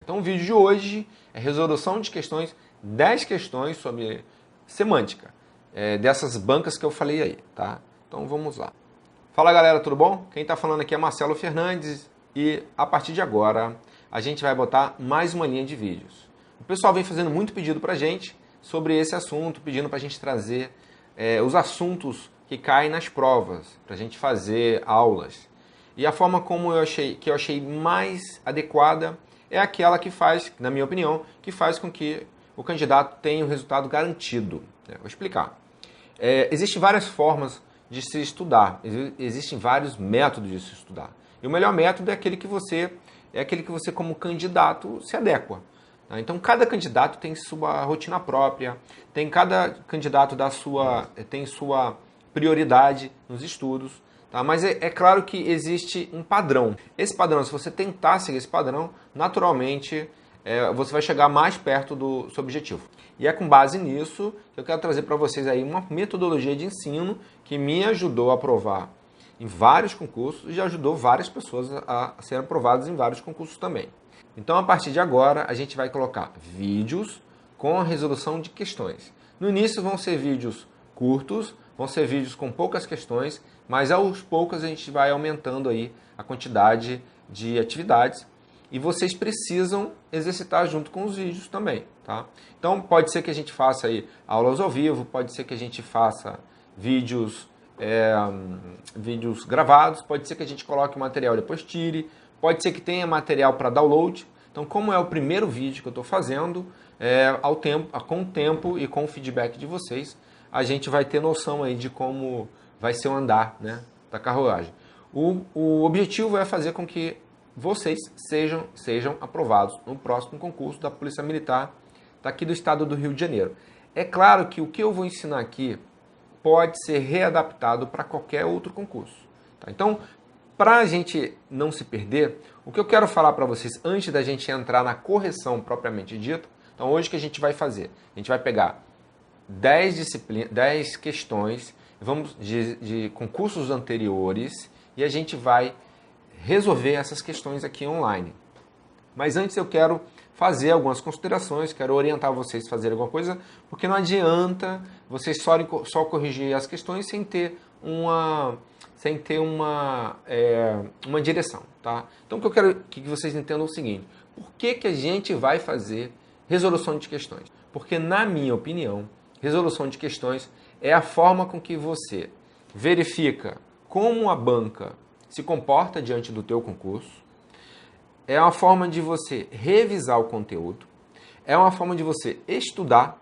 Então o vídeo de hoje é resolução de questões, 10 questões sobre semântica, dessas bancas que eu falei aí, tá? Então vamos lá. Fala galera, tudo bom? Quem está falando aqui é Marcelo Fernandes e a partir de agora a gente vai botar mais uma linha de vídeos. O pessoal vem fazendo muito pedido pra gente sobre esse assunto, pedindo pra gente trazer os assuntos que caem nas provas, pra gente fazer aulas. E a forma como eu achei mais adequada é aquela que faz, na minha opinião, que faz com que o candidato tenha um resultado garantido. Vou explicar. Existem várias formas de se estudar, existem vários métodos de se estudar. E o melhor método é aquele que você como candidato se adequa. Tá? Então cada candidato tem sua rotina própria, cada candidato tem sua prioridade nos estudos. Tá? Mas é claro que existe um padrão. Esse padrão, se você tentar seguir esse padrão, naturalmente você vai chegar mais perto do seu objetivo. E é com base nisso que eu quero trazer para vocês aí uma metodologia de ensino que me ajudou a aprovar em vários concursos e ajudou várias pessoas a serem aprovadas em vários concursos também. Então, a partir de agora, a gente vai colocar vídeos com a resolução de questões. No início vão ser vídeos curtos, vão ser vídeos com poucas questões, mas aos poucos a gente vai aumentando aí a quantidade de atividades e vocês precisam exercitar junto com os vídeos também, tá? Então pode ser que a gente faça aí aulas ao vivo, pode ser que a gente faça vídeos gravados, pode ser que a gente coloque o material e depois tire, pode ser que tenha material para download. Então, como é o primeiro vídeo que eu estou fazendo, com o tempo e com o feedback de vocês, a gente vai ter noção aí de como vai ser o andar, né, da carruagem. O objetivo é fazer com que vocês sejam aprovados no próximo concurso da Polícia Militar daqui do estado do Rio de Janeiro. É claro que o que eu vou ensinar aqui pode ser readaptado para qualquer outro concurso. Tá? Então, para a gente não se perder, o que eu quero falar para vocês antes da gente entrar na correção propriamente dita, então hoje o que a gente vai fazer? A gente vai pegar 10 questões de concursos anteriores e a gente vai resolver essas questões aqui online. Mas antes eu quero fazer algumas considerações, quero orientar vocês a fazer alguma coisa, porque não adianta vocês só corrigir as questões sem ter uma direção. Tá? Então o que eu quero que vocês entendam é o seguinte: por que a gente vai fazer resolução de questões? Porque, na minha opinião, resolução de questões é a forma com que você verifica como a banca se comporta diante do teu concurso, é uma forma de você revisar o conteúdo, é uma forma de você estudar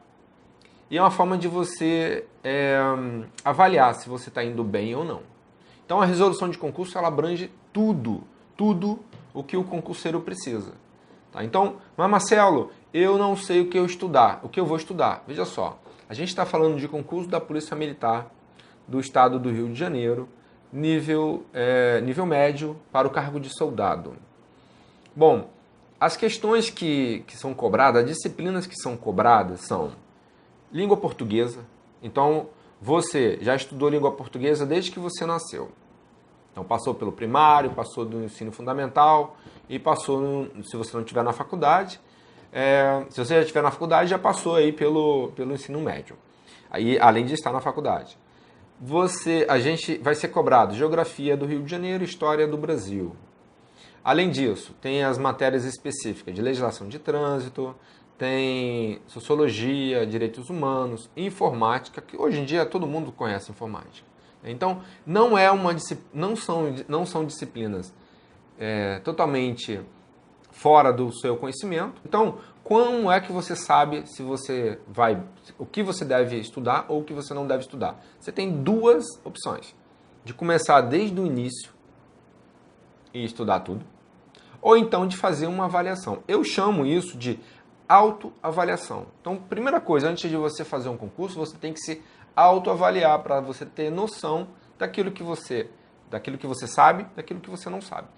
e é uma forma de você avaliar se você está indo bem ou não. Então a resolução de concurso ela abrange tudo o que o concurseiro precisa. Tá? Então, mas Marcelo, eu não sei o que eu vou estudar. Veja só, a gente está falando de concurso da Polícia Militar do estado do Rio de Janeiro, nível médio para o cargo de soldado. Bom, as questões que são cobradas, as disciplinas que são cobradas são língua portuguesa. Então, você já estudou língua portuguesa desde que você nasceu. Então, passou pelo primário, passou do ensino fundamental e passou, se você não estiver na faculdade, se você já estiver na faculdade, já passou aí pelo ensino médio, aí, além de estar na faculdade. A gente vai ser cobrado Geografia do Rio de Janeiro, História do Brasil. Além disso, tem as matérias específicas de Legislação de Trânsito, tem Sociologia, Direitos Humanos, Informática, que hoje em dia todo mundo conhece informática. Então, não são disciplinas totalmente fora do seu conhecimento. Então, como é que você sabe o que você deve estudar ou o que você não deve estudar? Você tem duas opções: de começar desde o início e estudar tudo, ou então de fazer uma avaliação. Eu chamo isso de autoavaliação. Então, primeira coisa, antes de você fazer um concurso, você tem que se autoavaliar para você ter noção daquilo que você sabe, daquilo que você não sabe.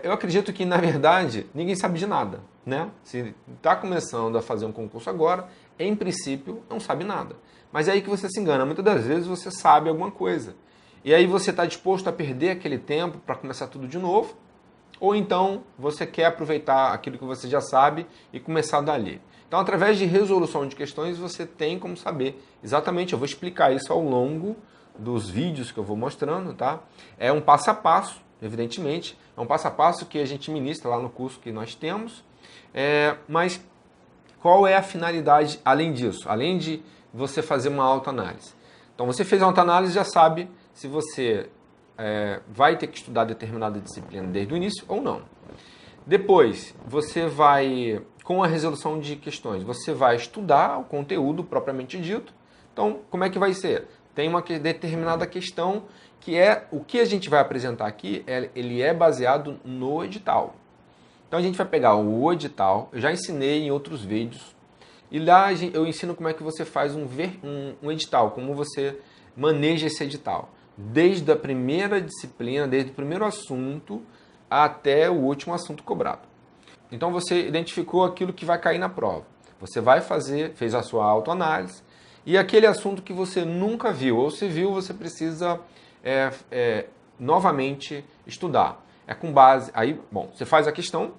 Eu acredito que, na verdade, ninguém sabe de nada, né? Se está começando a fazer um concurso agora, em princípio, não sabe nada. Mas é aí que você se engana. Muitas das vezes você sabe alguma coisa. E aí você está disposto a perder aquele tempo para começar tudo de novo, ou então você quer aproveitar aquilo que você já sabe e começar dali. Então, através de resolução de questões, você tem como saber exatamente, eu vou explicar isso ao longo dos vídeos que eu vou mostrando, tá? É um passo a passo, evidentemente, é um passo a passo que a gente ministra lá no curso que nós temos, mas qual é a finalidade além disso? Além de você fazer uma autoanálise. Então, você fez a autoanálise, já sabe se você vai ter que estudar determinada disciplina desde o início ou não. Depois, você vai, com a resolução de questões, você vai estudar o conteúdo propriamente dito. Então, como é que vai ser? Tem uma determinada questão que é o que a gente vai apresentar aqui, ele é baseado no edital. Então, a gente vai pegar o edital, eu já ensinei em outros vídeos, e lá eu ensino como é que você faz um edital, como você maneja esse edital. Desde a primeira disciplina, desde o primeiro assunto, até o último assunto cobrado. Então você identificou aquilo que vai cair na prova. Você vai fez a sua autoanálise e aquele assunto que você nunca viu, ou se viu, você precisa novamente estudar. É com base, aí, bom, você faz a questão,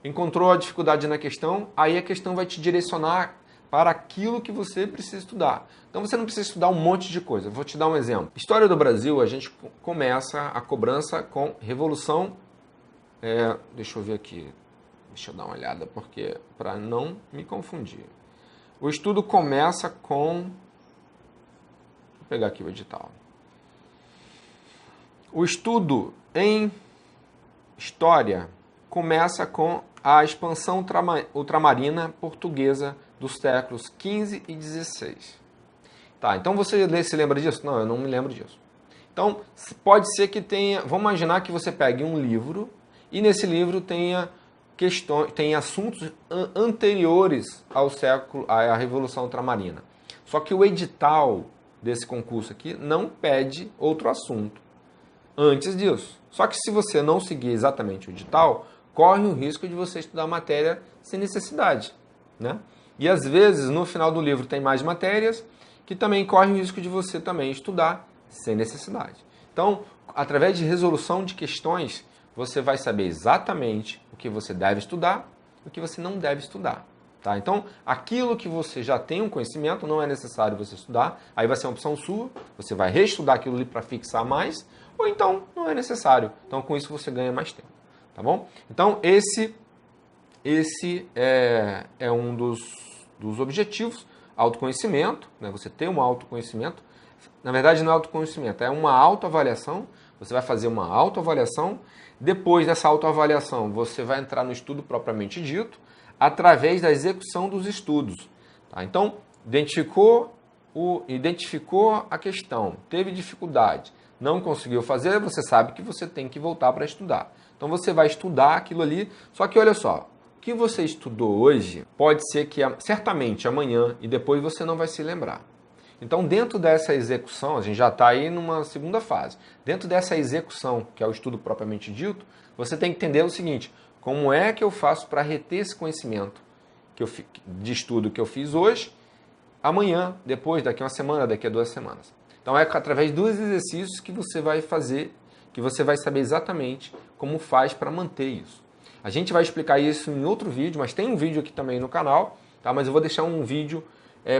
encontrou a dificuldade na questão, aí a questão vai te direcionar para aquilo que você precisa estudar. Então você não precisa estudar um monte de coisa. Vou te dar um exemplo. História do Brasil, a gente começa a cobrança com Revolução. Deixa eu ver aqui. Deixa eu dar uma olhada, porque para não me confundir. O estudo começa com... Vou pegar aqui o edital. O estudo em História começa com a expansão ultramarina portuguesa dos séculos XV e XVI. Tá, então você se lembra disso? Não, eu não me lembro disso. Então, pode ser que tenha... Vamos imaginar que você pegue um livro e nesse livro tenha assuntos anteriores à Revolução Ultramarina. Só que o edital desse concurso aqui não pede outro assunto antes disso. Só que se você não seguir exatamente o edital, corre o risco de você estudar matéria sem necessidade, né? E às vezes, no final do livro, tem mais matérias que também corre o risco de você também estudar sem necessidade. Então, através de resolução de questões, você vai saber exatamente o que você deve estudar e o que você não deve estudar. Tá? Então, aquilo que você já tem um conhecimento, não é necessário você estudar, aí vai ser uma opção sua, você vai reestudar aquilo ali para fixar mais, ou então não é necessário. Então, com isso você ganha mais tempo. Tá bom? Então, esse é um dos objetivos, autoconhecimento, né? Você ter um autoconhecimento. Na verdade, não é autoconhecimento, é uma autoavaliação. Você vai fazer uma autoavaliação. Depois dessa autoavaliação, você vai entrar no estudo propriamente dito, através da execução dos estudos. Tá? Então, identificou a questão, teve dificuldade, não conseguiu fazer, você sabe que você tem que voltar para estudar. Então, você vai estudar aquilo ali, só que olha só, o que você estudou hoje pode ser que certamente amanhã e depois você não vai se lembrar. Então, dentro dessa execução, a gente já está aí numa segunda fase. Dentro dessa execução, que é o estudo propriamente dito, você tem que entender o seguinte: como é que eu faço para reter esse conhecimento de estudo que eu fiz hoje, amanhã, depois, daqui a uma semana, daqui a 2 semanas. Então, é através dos exercícios que você vai fazer, que você vai saber exatamente como faz para manter isso. A gente vai explicar isso em outro vídeo, mas tem um vídeo aqui também no canal, tá? Mas eu vou deixar um vídeo,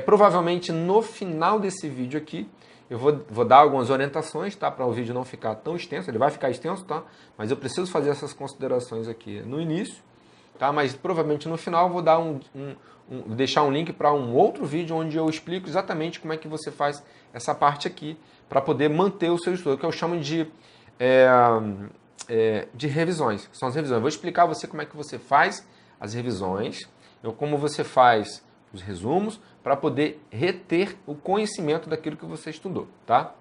provavelmente no final desse vídeo aqui, eu vou dar algumas orientações, tá? Para o vídeo não ficar tão extenso, ele vai ficar extenso, tá? Mas eu preciso fazer essas considerações aqui no início, tá? Mas provavelmente no final eu vou dar deixar um link para um outro vídeo onde eu explico exatamente como é que você faz essa parte aqui para poder manter o seu estudo, que eu chamo de revisões. São as revisões. Eu vou explicar a você como é que você faz as revisões, como você faz os resumos, para poder reter o conhecimento daquilo que você estudou, tá?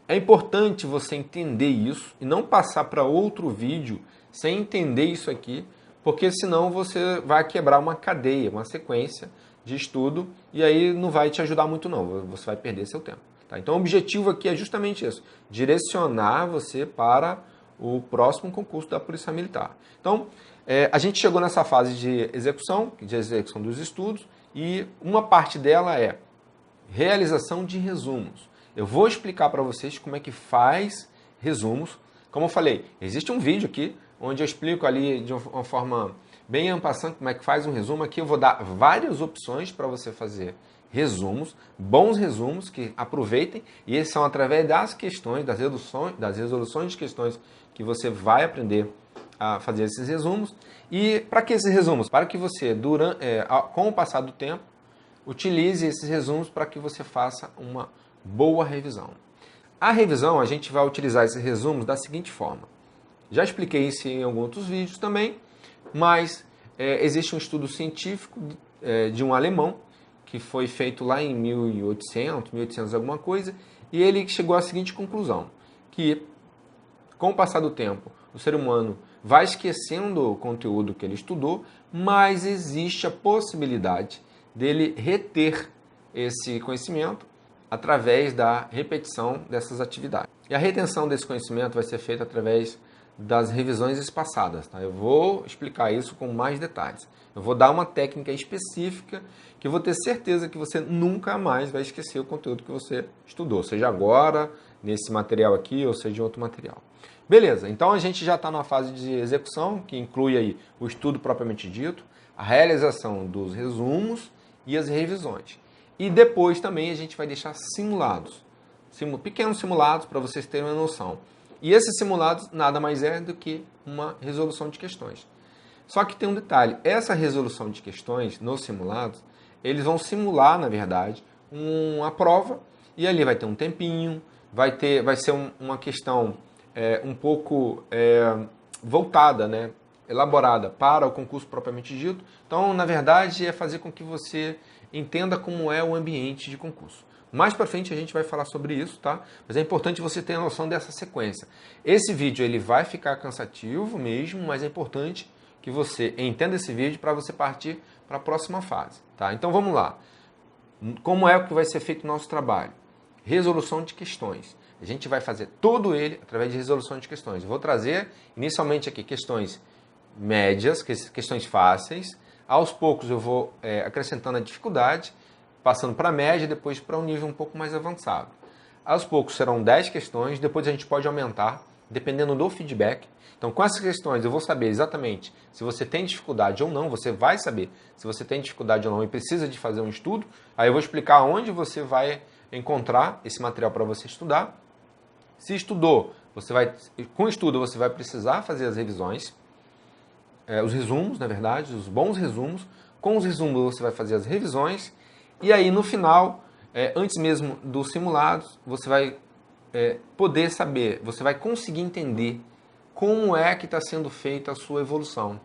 É importante você entender isso e não passar para outro vídeo sem entender isso aqui, porque senão você vai quebrar uma cadeia, uma sequência de estudo e aí não vai te ajudar muito não, você vai perder seu tempo. Tá? Então o objetivo aqui é justamente isso, direcionar você para o próximo concurso da Polícia Militar. Então, a gente chegou nessa fase de execução dos estudos, e uma parte dela é realização de resumos. Eu vou explicar para vocês como é que faz resumos. Como eu falei, existe um vídeo aqui onde eu explico ali de uma forma bem en passant como é que faz um resumo. Aqui eu vou dar várias opções para você fazer resumos, bons resumos que aproveitem, e esses são através das questões, das resoluções de questões que você vai aprender a fazer esses resumos. E para que esses resumos? Para que você, com o passar do tempo, utilize esses resumos para que você faça uma boa revisão. A revisão, a gente vai utilizar esses resumos da seguinte forma. Já expliquei isso em alguns outros vídeos também, mas existe um estudo científico de um alemão que foi feito lá em 1800 alguma coisa, e ele chegou à seguinte conclusão, que com o passar do tempo, o ser humano vai esquecendo o conteúdo que ele estudou, mas existe a possibilidade dele reter esse conhecimento através da repetição dessas atividades. E a retenção desse conhecimento vai ser feita através das revisões espaçadas. Tá? Eu vou explicar isso com mais detalhes. Eu vou dar uma técnica específica que eu vou ter certeza que você nunca mais vai esquecer o conteúdo que você estudou, seja agora, nesse material aqui, ou seja em outro material. Beleza, então a gente já está na fase de execução, que inclui aí o estudo propriamente dito, a realização dos resumos e as revisões. E depois também a gente vai deixar simulados, pequenos simulados para vocês terem uma noção. E esses simulados nada mais é do que uma resolução de questões. Só que tem um detalhe, essa resolução de questões nos simulados, eles vão simular, na verdade, uma prova, e ali vai ter um tempinho, vai ser uma questão um pouco voltada, né, elaborada para o concurso propriamente dito. Então, na verdade, é fazer com que você entenda como é o ambiente de concurso. Mais para frente a gente vai falar sobre isso, tá? Mas é importante você ter a noção dessa sequência. Esse vídeo ele vai ficar cansativo mesmo, mas é importante que você entenda esse vídeo para você partir para a próxima fase, tá? Então vamos lá. Como é que vai ser feito o nosso trabalho? Resolução de questões. A gente vai fazer todo ele através de resolução de questões. Eu vou trazer inicialmente aqui questões médias, questões fáceis. Aos poucos eu vou acrescentando a dificuldade, passando para a média, depois para um nível um pouco mais avançado. Aos poucos serão 10 questões, depois a gente pode aumentar, dependendo do feedback. Então, com essas questões, eu vou saber exatamente se você tem dificuldade ou não, você vai saber se você tem dificuldade ou não e precisa de fazer um estudo. Aí eu vou explicar onde você vai encontrar esse material para você estudar. Se estudou, com o estudo você vai precisar fazer as revisões, os resumos, na verdade, os bons resumos. Com os resumos você vai fazer as revisões. E aí, no final, antes mesmo dos simulados, você vai poder saber, você vai conseguir entender como é que está sendo feita a sua evolução.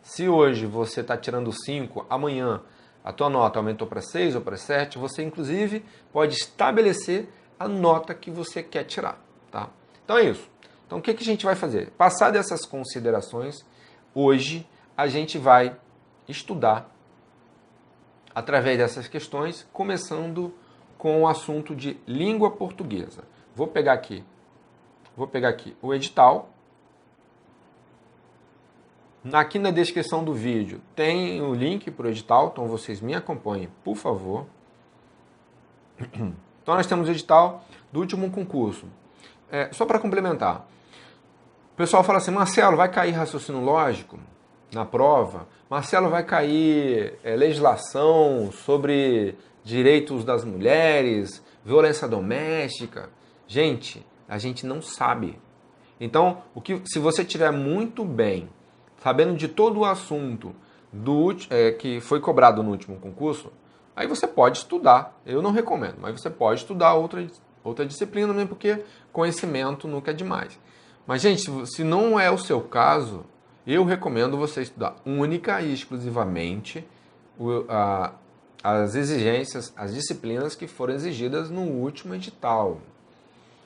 Se hoje você está tirando 5, amanhã a tua nota aumentou para 6 ou para 7, você, inclusive, pode estabelecer a nota que você quer tirar. Tá? Então é isso. Então, o que a gente vai fazer? Passar dessas considerações, hoje a gente vai estudar através dessas questões, começando com o assunto de língua portuguesa. Vou pegar aqui o edital. Aqui na descrição do vídeo tem o link para o edital, então vocês me acompanhem, por favor. Então nós temos o edital do último concurso. Só para complementar, o pessoal fala assim, Marcelo, vai cair raciocínio lógico na prova? Marcelo, vai cair legislação sobre direitos das mulheres, violência doméstica? Gente, a gente não sabe. Então, se você estiver muito bem, sabendo de todo o assunto que foi cobrado no último concurso, aí você pode estudar. Eu não recomendo, mas você pode estudar outra disciplina, mesmo porque conhecimento nunca é demais. Mas, gente, se não é o seu caso, eu recomendo você estudar única e exclusivamente as exigências, as disciplinas que foram exigidas no último edital.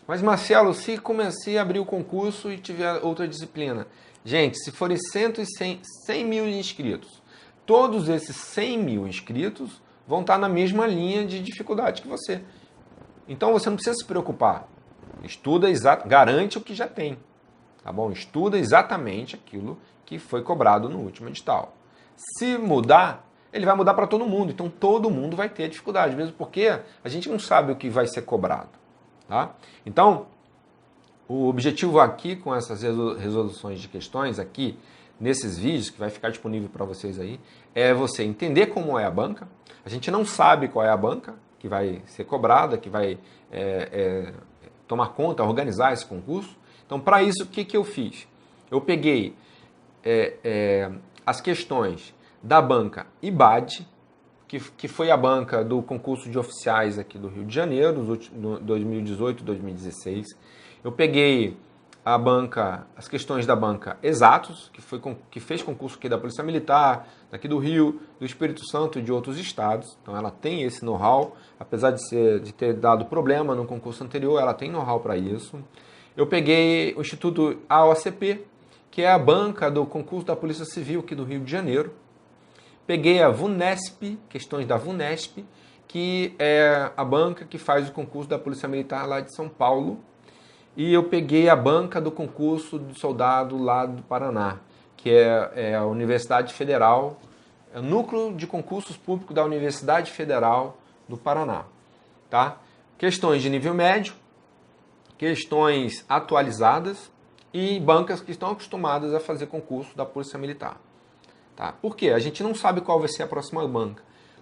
Mas, Marcelo, se comecei a abrir o concurso e tiver outra disciplina? Gente, se forem 100 mil inscritos, todos esses 100 mil inscritos vão estar na mesma linha de dificuldade que você. Então, você não precisa se preocupar. Estuda garante o que já tem. Tá bom? Estuda exatamente aquilo que foi cobrado no último edital. Se mudar, ele vai mudar para todo mundo. Então, todo mundo vai ter dificuldade, mesmo porque a gente não sabe o que vai ser cobrado. Tá? Então, O objetivo aqui com essas resoluções de questões aqui, nesses vídeos, que vai ficar disponível para vocês aí, é você entender como é a banca. A gente não sabe qual é a banca que vai ser cobrada, que vai tomar conta, organizar esse concurso. Então, para isso, o que eu fiz? Eu peguei as questões da banca IBAD, que foi a banca do concurso de oficiais aqui do Rio de Janeiro, 2018 e 2016. Eu peguei as questões da banca Exatos, que fez concurso aqui da Polícia Militar, daqui do Rio, do Espírito Santo e de outros estados. Então ela tem esse know-how, apesar de ter dado problema no concurso anterior, ela tem know-how para isso. Eu peguei o Instituto AOCP, que é a banca do concurso da Polícia Civil aqui do Rio de Janeiro. Peguei a VUNESP, questões da VUNESP, que é a banca que faz o concurso da Polícia Militar lá de São Paulo. E eu peguei a banca do concurso de soldado lá do Paraná, que é a Universidade Federal, é o núcleo de concursos públicos da Universidade Federal do Paraná. Tá? Questões de nível médio, questões atualizadas e bancas que estão acostumadas a fazer concurso da Polícia Militar. Tá? Por quê? A gente não sabe qual vai ser a próxima banca.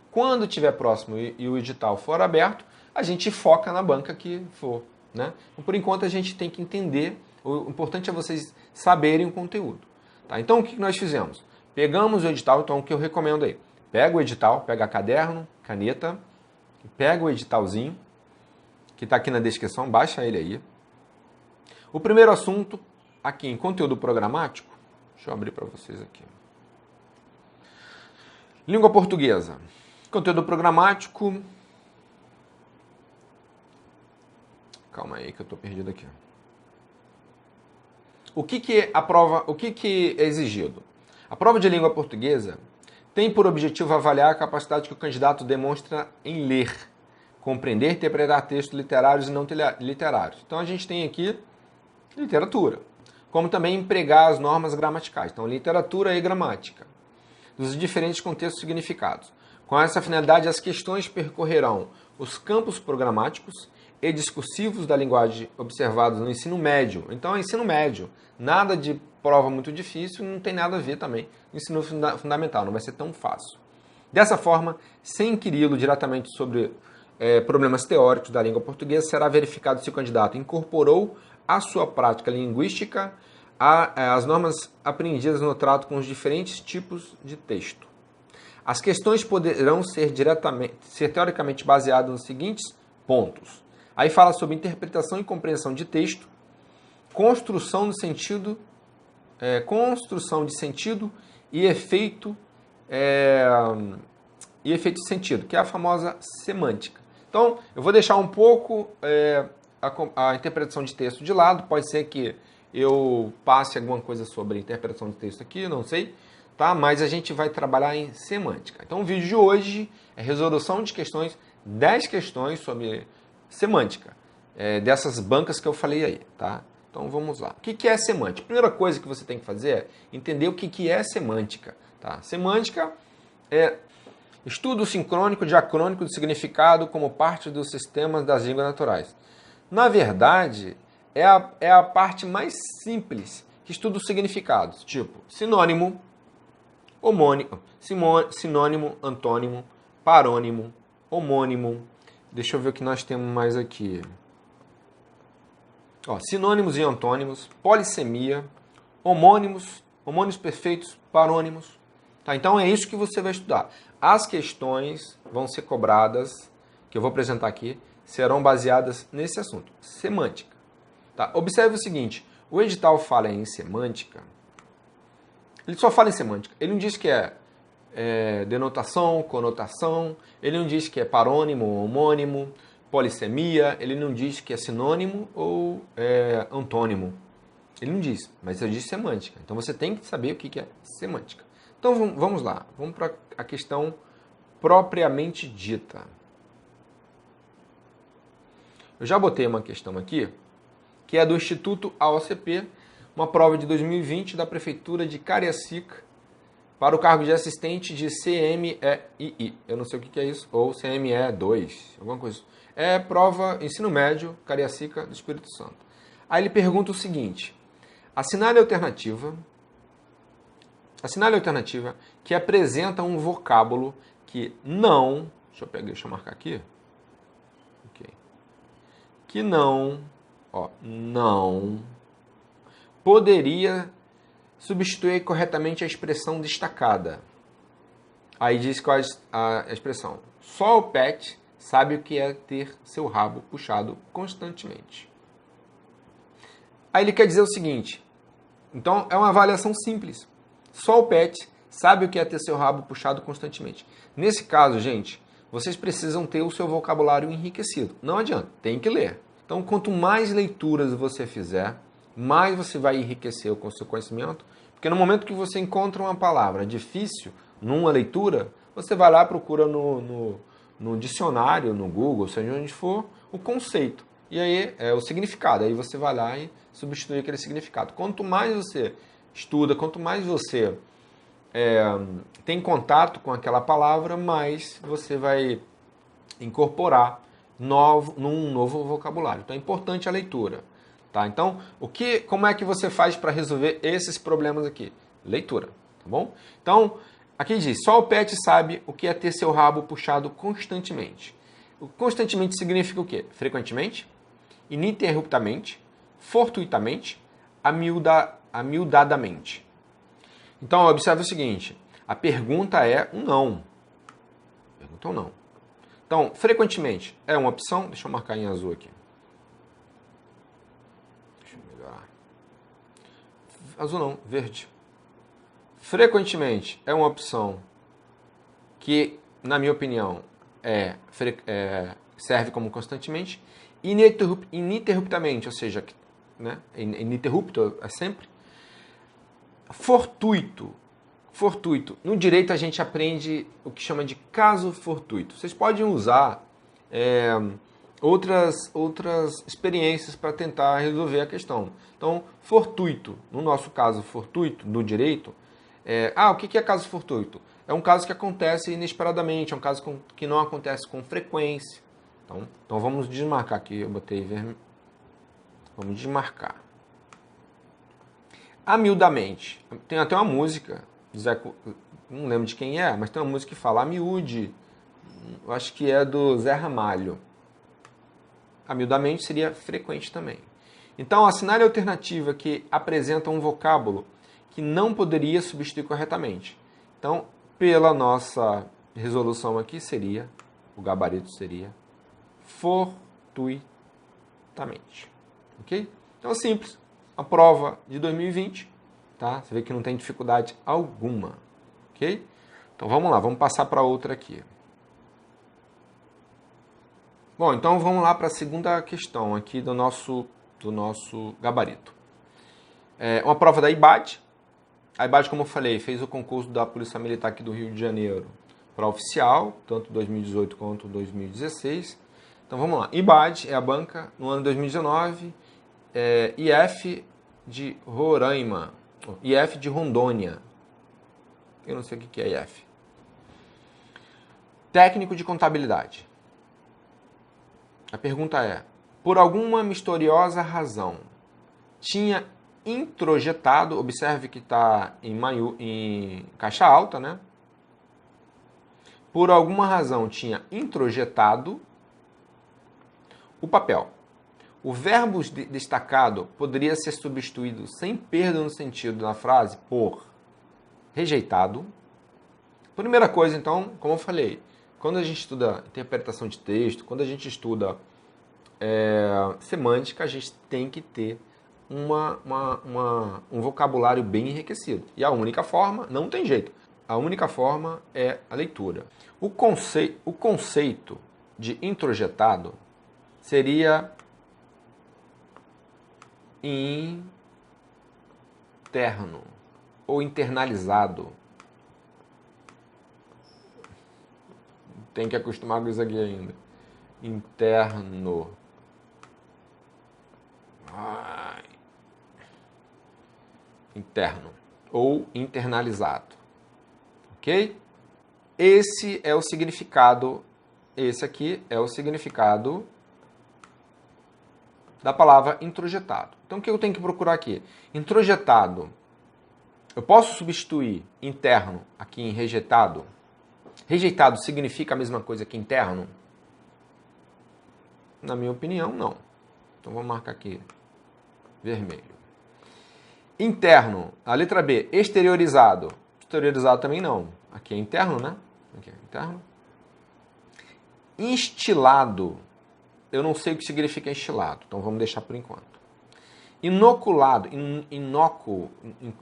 Quando estiver próximo e o edital for aberto, a gente foca na banca que for. Né? Então, por enquanto, a gente tem que entender, o importante é vocês saberem o conteúdo. Tá? Então, o que nós fizemos? Pegamos o edital, então o que eu recomendo aí? Pega o edital, pega caderno, caneta, pega o editalzinho, que está aqui na descrição, baixa ele aí. O primeiro assunto, aqui em conteúdo programático, deixa eu abrir para vocês aqui. Língua portuguesa. Conteúdo programático. Calma aí que eu estou perdido aqui. O que é exigido? A prova de língua portuguesa tem por objetivo avaliar a capacidade que o candidato demonstra em ler, compreender e interpretar textos literários e não literários. Então a gente tem aqui literatura, como também empregar as normas gramaticais. Então literatura e gramática, dos diferentes contextos e significados. Com essa finalidade, as questões percorrerão os campos programáticos e discursivos da linguagem observados no ensino médio. Então, é ensino médio. Nada de prova muito difícil, não tem nada a ver também no ensino fundamental, não vai ser tão fácil. Dessa forma, sem inquiri-lo diretamente sobre problemas teóricos da língua portuguesa, será verificado se o candidato incorporou à sua prática linguística as normas aprendidas no trato com os diferentes tipos de texto. As questões poderão ser teoricamente baseadas nos seguintes pontos. Aí fala sobre interpretação e compreensão de texto, construção de sentido e efeito de sentido, que é a famosa semântica. Então, eu vou deixar um pouco a interpretação de texto de lado, pode ser que eu passe alguma coisa sobre a interpretação de texto aqui, não sei, tá? Mas a gente vai trabalhar em semântica. Então, o vídeo de hoje é resolução de questões, 10 questões sobre semântica, dessas bancas que eu falei aí, tá? Então, vamos lá. O que é semântica? A primeira coisa que você tem que fazer é entender o que é semântica, tá? Semântica é estudo sincrônico, diacrônico do significado como parte dos sistemas das línguas naturais. Na verdade, é a parte mais simples que estuda os significados, tipo sinônimo, homônimo, sinônimo, antônimo, parônimo, homônimo. Deixa eu ver o que nós temos mais aqui. Ó, sinônimos e antônimos, polissemia, homônimos perfeitos, parônimos. Tá? Então é isso que você vai estudar. As questões vão ser cobradas, que eu vou apresentar aqui, serão baseadas nesse assunto, semântica. Tá? Observe o seguinte, o edital fala em semântica, ele só fala em semântica, ele não diz que é denotação, conotação, ele não diz que é parônimo ou homônimo, polissemia, ele não diz que é sinônimo ou antônimo. Ele não diz, mas ele diz semântica. Então você tem que saber o que é semântica. Então vamos lá, vamos para a questão propriamente dita. Eu já botei uma questão aqui, que é do Instituto AOCP, uma prova de 2020 da Prefeitura de Cariacica, para o cargo de assistente de CMEI. Eu não sei o que é isso, ou CME2, alguma coisa. É prova ensino médio, Cariacica do Espírito Santo. Aí ele pergunta o seguinte: assinale a alternativa que apresenta um vocábulo que não... Deixa eu marcar aqui. Ok. Que não poderia substituir corretamente a expressão destacada. Aí diz qual é a expressão. Só o pet sabe o que é ter seu rabo puxado constantemente. Aí ele quer dizer o seguinte. Então, é uma avaliação simples. Só o pet sabe o que é ter seu rabo puxado constantemente. Nesse caso, gente, vocês precisam ter o seu vocabulário enriquecido. Não adianta, tem que ler. Então, quanto mais leituras você fizer, mais você vai enriquecer o seu conhecimento. Porque no momento que você encontra uma palavra difícil numa leitura, você vai lá e procura no dicionário, no Google, seja onde for, o conceito. E aí é o significado. Aí você vai lá e substitui aquele significado. Quanto mais você estuda, quanto mais você tem contato com aquela palavra, mais você vai incorporar num novo vocabulário. Então é importante a leitura. Tá? Então, como é que você faz para resolver esses problemas aqui? Leitura, tá bom? Então, aqui diz, só o pet sabe o que é ter seu rabo puxado constantemente. O constantemente significa o quê? Frequentemente, ininterruptamente, fortuitamente, amiudadamente. Então, observe o seguinte, a pergunta é um não. Pergunta um não. Então, frequentemente é uma opção, deixa eu marcar em azul aqui. Deixa eu melhorar. Azul não, verde. Frequentemente é uma opção que, na minha opinião, serve como constantemente. Ininterruptamente, ou seja, né, ininterrupto é sempre. Fortuito. No direito a gente aprende o que chama de caso fortuito. Vocês podem usar outras experiências para tentar resolver a questão. Então, fortuito, no nosso caso fortuito, no direito, o que é caso fortuito? É um caso que acontece inesperadamente, é um caso que não acontece com frequência. Então vamos desmarcar aqui, eu botei vermelho. Vamos desmarcar. Amiudamente. Tem até uma música, não lembro de quem é, mas tem uma música que fala amiúde. Eu acho que é do Zé Ramalho. Amiudamente seria frequente também. Então, assinale a alternativa que apresenta um vocábulo que não poderia substituir corretamente. Então, pela nossa resolução aqui, o gabarito seria fortuitamente. Ok? Então, é simples. A prova de 2020, tá? Você vê que não tem dificuldade alguma. Ok? Então, vamos lá. Vamos passar para outra aqui. Bom, então vamos lá para a segunda questão aqui do nosso gabarito. Uma prova da IBAD. A IBAD, como eu falei, fez o concurso da Polícia Militar aqui do Rio de Janeiro para oficial, tanto 2018 quanto 2016. Então vamos lá. IBAD é a banca no ano 2019, IF de Roraima, IF de Rondônia. Eu não sei o que é IF. Técnico de contabilidade. A pergunta é, por alguma misteriosa razão, tinha introjetado, observe que está em caixa alta, né? Por alguma razão tinha introjetado o papel. O verbo destacado poderia ser substituído sem perda no sentido da frase por rejeitado. Primeira coisa, então, como eu falei, quando a gente estuda interpretação de texto, quando a gente estuda semântica, a gente tem que ter um vocabulário bem enriquecido. E a única forma, não tem jeito, a única forma é a leitura. O conceito de introjetado seria interno ou internalizado. Tem que acostumar com isso aqui ainda. Interno. Interno ou internalizado. Ok? Esse é o significado. Esse aqui é o significado da palavra introjetado. Então, o que eu tenho que procurar aqui? Introjetado. Eu posso substituir interno aqui em rejeitado? Rejeitado significa a mesma coisa que interno? Na minha opinião, não. Então, vou marcar aqui vermelho. Interno, a letra B, exteriorizado. Exteriorizado também não. Aqui é interno, né? Aqui é interno. Instilado. Eu não sei o que significa instilado, então vamos deixar por enquanto. Inoculado,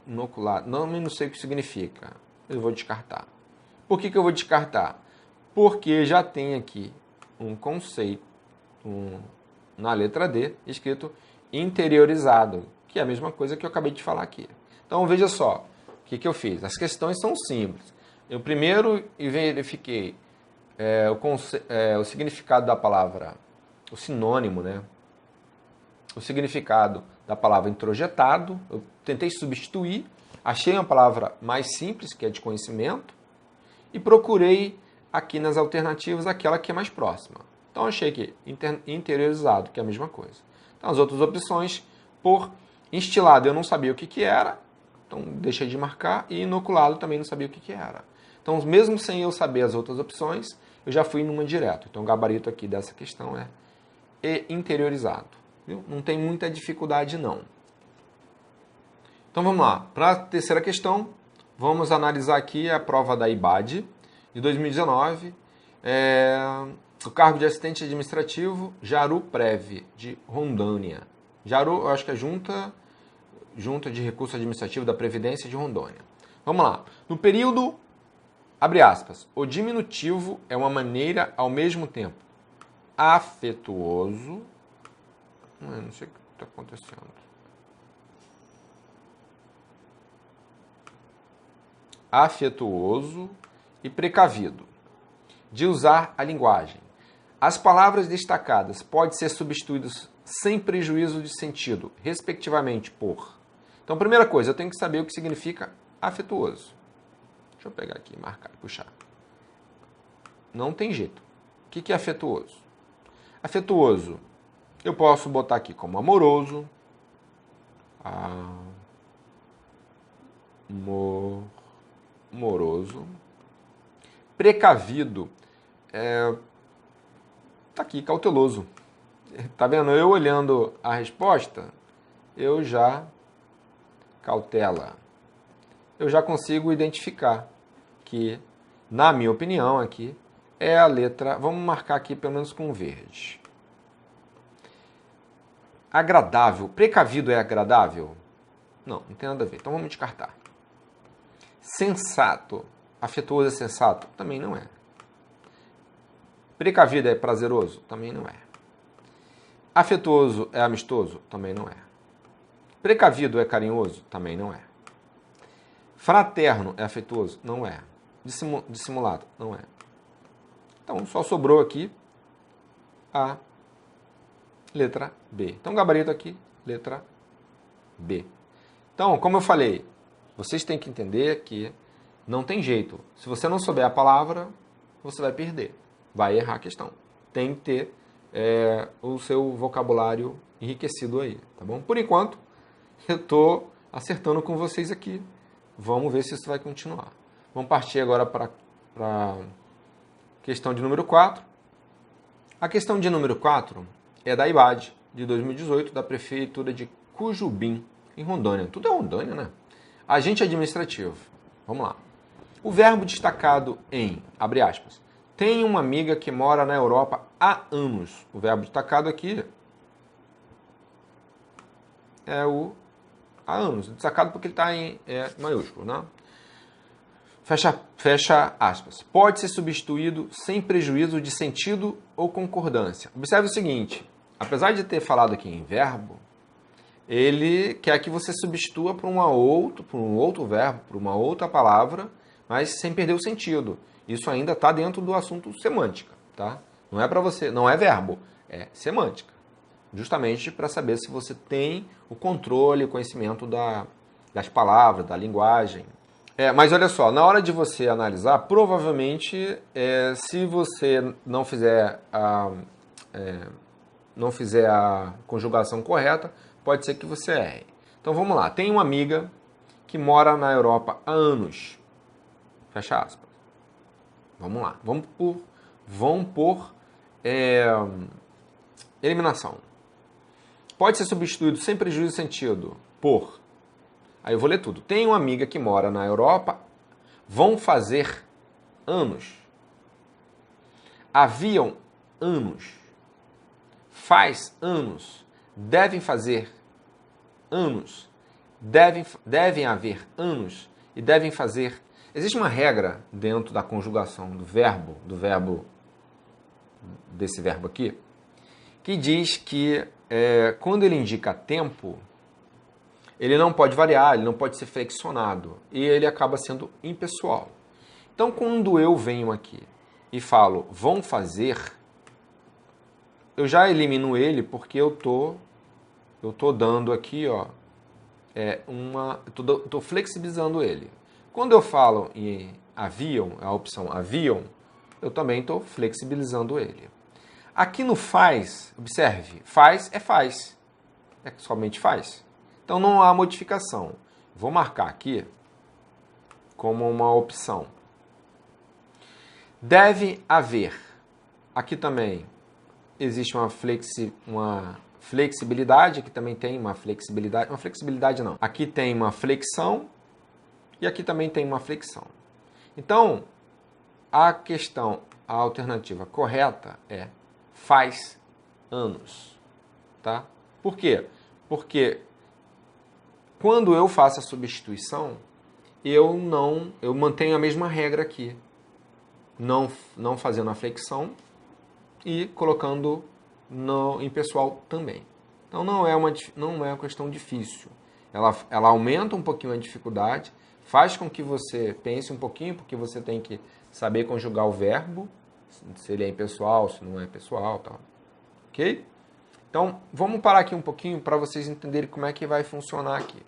inoculado, não sei o que significa. Eu vou descartar. Por que eu vou descartar? Porque já tem aqui um conceito na letra D escrito interiorizado, que é a mesma coisa que eu acabei de falar aqui. Então veja só, o que eu fiz? As questões são simples. Eu primeiro verifiquei o significado da palavra, o sinônimo, né? O significado da palavra introjetado. Eu tentei substituir, achei uma palavra mais simples, que é de conhecimento, e procurei aqui nas alternativas aquela que é mais próxima. Então achei que interiorizado, que é a mesma coisa. Então as outras opções, por instilado eu não sabia o que era, então deixei de marcar, e inoculado também não sabia o que era. Então mesmo sem eu saber as outras opções, eu já fui numa direto. Então o gabarito aqui dessa questão é interiorizado. Viu? Não tem muita dificuldade não. Então vamos lá. Para a terceira questão, vamos analisar aqui a prova da IBAD de 2019. O cargo de assistente administrativo Jaru Prev, de Rondônia. Jaru, eu acho que é Junta de Recurso Administrativo da Previdência de Rondônia. Vamos lá. No período, abre aspas, o diminutivo é uma maneira ao mesmo tempo afetuoso. Não sei o que está acontecendo. Afetuoso e precavido de usar a linguagem. As palavras destacadas podem ser substituídas sem prejuízo de sentido, respectivamente por. Então, primeira coisa, eu tenho que saber o que significa afetuoso. Deixa eu pegar aqui, marcar, puxar. Não tem jeito. O que é afetuoso? Afetuoso, eu posso botar aqui como amoroso, amoroso, precavido, tá aqui, cauteloso. Tá vendo? Eu olhando a resposta, eu já cautela. Eu já consigo identificar que, na minha opinião aqui, é a letra, vamos marcar aqui pelo menos com verde. Agradável. Precavido é agradável? Não, não tem nada a ver. Então vamos descartar. Sensato. Afetuoso é sensato? Também não é. Precavido é prazeroso? Também não é. Afetuoso é amistoso? Também não é. Precavido é carinhoso? Também não é. Fraterno é afetuoso? Não é. Dissimulado? Não é. Então só sobrou aqui a letra B. Então gabarito aqui, letra B. Então, como eu falei, vocês têm que entender que não tem jeito. Se você não souber a palavra, você vai perder. Vai errar a questão. Tem que ter o seu vocabulário enriquecido aí, tá bom? Por enquanto, eu estou acertando com vocês aqui. Vamos ver se isso vai continuar. Vamos partir agora para a questão de número 4. A questão de número 4 é da IBAD, de 2018, da Prefeitura de Cujubim, em Rondônia. Tudo é Rondônia, né? Agente administrativo. Vamos lá. O verbo destacado em, abre aspas, tem uma amiga que mora na Europa há anos. O verbo destacado aqui é o há anos. Destacado porque ele está em maiúsculo, né? Fecha aspas. Pode ser substituído sem prejuízo de sentido ou concordância. Observe o seguinte, apesar de ter falado aqui em verbo, ele quer que você substitua por um outro verbo, por uma outra palavra, mas sem perder o sentido. Isso ainda está dentro do assunto semântica, tá? Não é para você, não é verbo, é semântica. Justamente para saber se você tem o controle, o conhecimento das palavras, da linguagem. Mas olha só, na hora de você analisar, provavelmente, se você não fizer não fizer a conjugação correta, pode ser que você erre. Então vamos lá. Tem uma amiga que mora na Europa há anos. Fecha aspas. Vamos lá. Vamos por eliminação. Pode ser substituído sem prejuízo de sentido por... Aí eu vou ler tudo. Tem uma amiga que mora na Europa, vão fazer anos. Haviam anos. Faz anos. Devem fazer anos. Devem haver anos. E devem fazer... Existe uma regra dentro da conjugação desse verbo aqui, que diz que quando ele indica tempo, ele não pode variar, ele não pode ser flexionado, e ele acaba sendo impessoal. Então, quando eu venho aqui e falo vão fazer, eu já elimino ele porque eu tô dando aqui, ó, tô flexibilizando ele. Quando eu falo em haviam, a opção haviam, eu também estou flexibilizando ele. Aqui no faz, observe, faz é faz. É somente faz. Então não há modificação. Vou marcar aqui como uma opção. Deve haver. Aqui também existe uma flexibilidade, aqui também tem uma flexibilidade. Uma flexibilidade não. Aqui tem uma flexão e aqui também tem uma flexão. Então, a alternativa correta é faz anos, tá? Por quê? Porque quando eu faço a substituição, eu mantenho a mesma regra aqui, não fazendo a flexão e colocando em pessoal também. Então não é uma questão difícil. Ela aumenta um pouquinho a dificuldade, faz com que você pense um pouquinho, porque você tem que saber conjugar o verbo, se ele é impessoal, se não é pessoal, tal. Ok? Então, vamos parar aqui um pouquinho para vocês entenderem como é que vai funcionar aqui.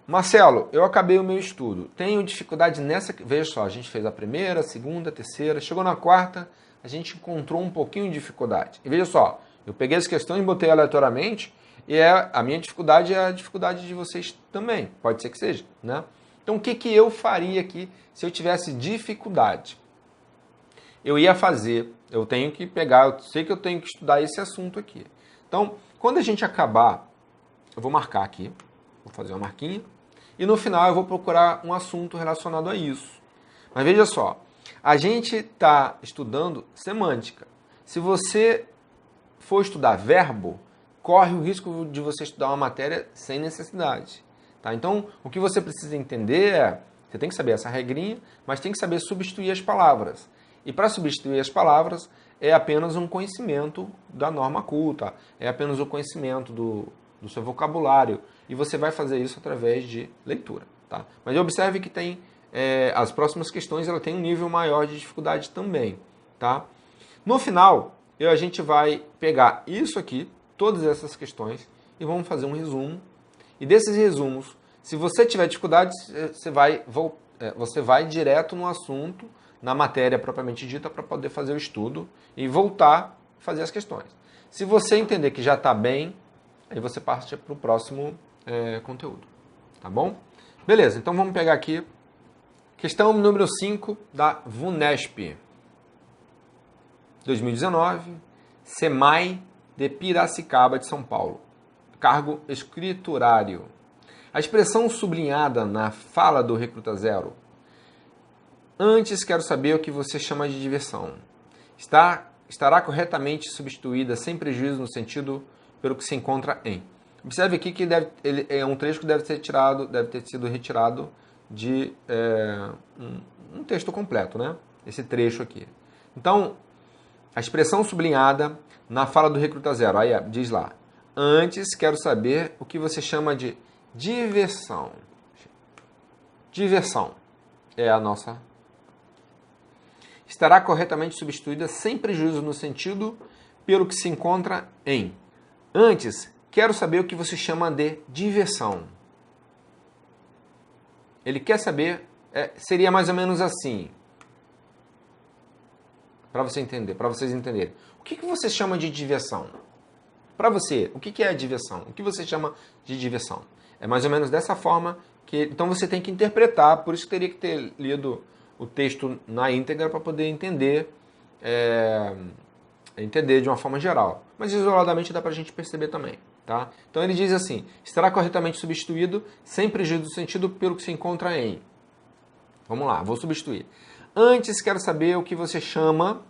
Marcelo, eu acabei o meu estudo. Tenho dificuldade nessa... Veja só, a gente fez a primeira, a segunda, a terceira. Chegou na quarta, a gente encontrou um pouquinho de dificuldade. E veja só, eu peguei as questões e botei aleatoriamente, e a minha dificuldade é a dificuldade de vocês também. Pode ser que seja, né? Então, o que eu faria aqui se eu tivesse dificuldade? Eu ia fazer, eu tenho que pegar, eu sei que eu tenho que estudar esse assunto aqui. Então, quando a gente acabar, eu vou marcar aqui, vou fazer uma marquinha, e no final eu vou procurar um assunto relacionado a isso. Mas veja só, a gente está estudando semântica. Se você for estudar verbo, corre o risco de você estudar uma matéria sem necessidade. Tá? Então, o que você precisa entender é, você tem que saber essa regrinha, mas tem que saber substituir as palavras. E para substituir as palavras, é apenas um conhecimento da norma culta, é apenas o conhecimento do seu vocabulário, e você vai fazer isso através de leitura. Tá? Mas observe que tem as próximas questões, ela tem um nível maior de dificuldade também. Tá? No final, a gente vai pegar isso aqui, todas essas questões, e vamos fazer um resumo. E desses resumos, se você tiver dificuldade, você vai direto no assunto, na matéria propriamente dita, para poder fazer o estudo e voltar a fazer as questões. Se você entender que já está bem, aí você parte para o próximo conteúdo. Tá bom? Beleza, então vamos pegar aqui questão número 5 da VUNESP. 2019, SEMAI de Piracicaba de São Paulo. Cargo escriturário. A expressão sublinhada na fala do Recruta Zero. Antes quero saber o que você chama de diversão. Estará corretamente substituída sem prejuízo no sentido pelo que se encontra em. Observe aqui que ele é um trecho que deve ter sido retirado de um texto completo, né? Esse trecho aqui. Então, a expressão sublinhada na fala do Recruta Zero, aí diz lá, antes quero saber o que você chama de diversão. Diversão é a nossa... Estará corretamente substituída sem prejuízo no sentido pelo que se encontra em. Antes, quero saber o que você chama de diversão. Ele quer saber, seria mais ou menos assim. para você entender, para vocês entenderem. O que você chama de diversão? Para você, o que é diversão? O que você chama de diversão? É mais ou menos dessa forma que... Então você tem que interpretar, por isso que teria que ter lido o texto na íntegra para poder entender, entender de uma forma geral. Mas isoladamente dá para a gente perceber também. Tá? Então ele diz assim, estará corretamente substituído sem prejuízo do sentido pelo que se encontra em... Vamos lá, vou substituir. Antes quero saber o que você chama,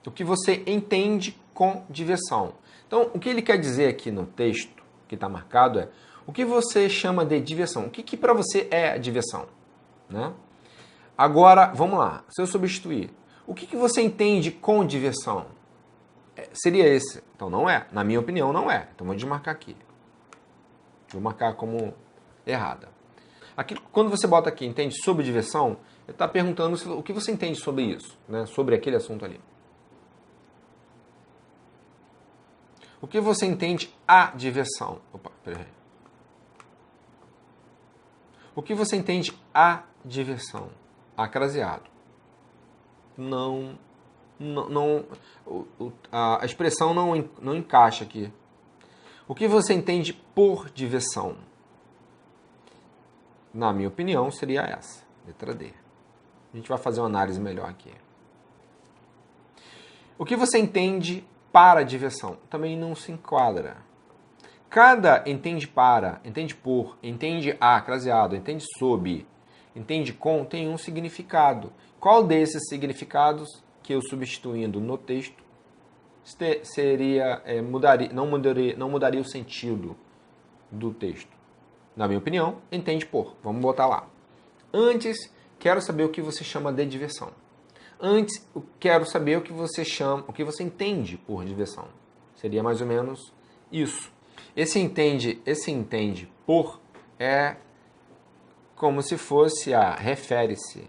o que você entende com diversão. Então, o que ele quer dizer aqui no texto, que está marcado, é o que você chama de diversão. O que para você é diversão? Né? Agora, vamos lá, se eu substituir, o que você entende com diversão? Seria esse. Então, não é. Na minha opinião, não é. Então, vou desmarcar aqui. Vou marcar como errada. Aqui, quando você bota aqui, entende sobre diversão, ele está perguntando o que você entende sobre isso, né? Sobre aquele assunto ali. O que você entende a diversão? Opa, peraí. O que você entende a diversão? Acraseado. Não, a expressão não encaixa aqui. O que você entende por diversão? Na minha opinião, seria essa, letra D. A gente vai fazer uma análise melhor aqui. O que você entende para diversão? Também não se enquadra. Cada entende para, entende por, entende a, craseado, entende sob, entende com, tem um significado. Qual desses significados que eu substituindo no texto seria, não mudaria o sentido do texto? Na minha opinião, entende por. Vamos botar lá. Antes, quero saber o que você chama de diversão. Antes, quero saber o que você chama, o que você entende por diversão. Seria mais ou menos isso. Esse entende por é como se fosse a refere-se.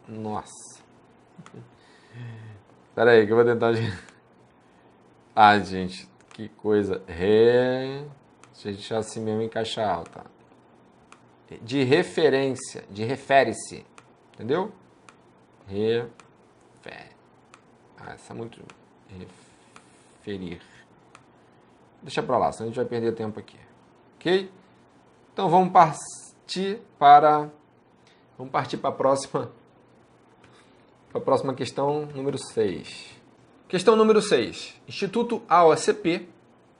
Nossa. Espera aí que eu vou tentar... Ah, gente, que coisa. Deixa eu deixar assim mesmo em caixa alta. De referência, de refere-se. Entendeu? Essa é muito... Referir. Deixa pra lá, senão a gente vai perder tempo aqui. Ok? Então vamos partir para a próxima questão, número 6. Questão número 6. Instituto AOCP,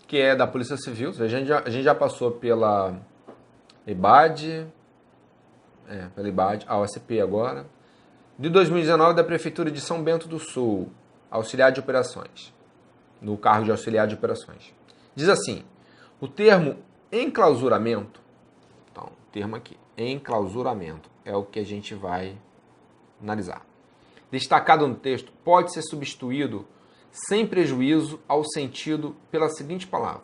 que é da Polícia Civil. A gente já passou pela IBAD, AOCP agora. De 2019, da Prefeitura de São Bento do Sul, auxiliar de operações, no cargo de auxiliar de operações. Diz assim, o termo enclausuramento, então, o termo aqui, enclausuramento, é o que a gente vai analisar. Destacado no texto, pode ser substituído sem prejuízo ao sentido pela seguinte palavra.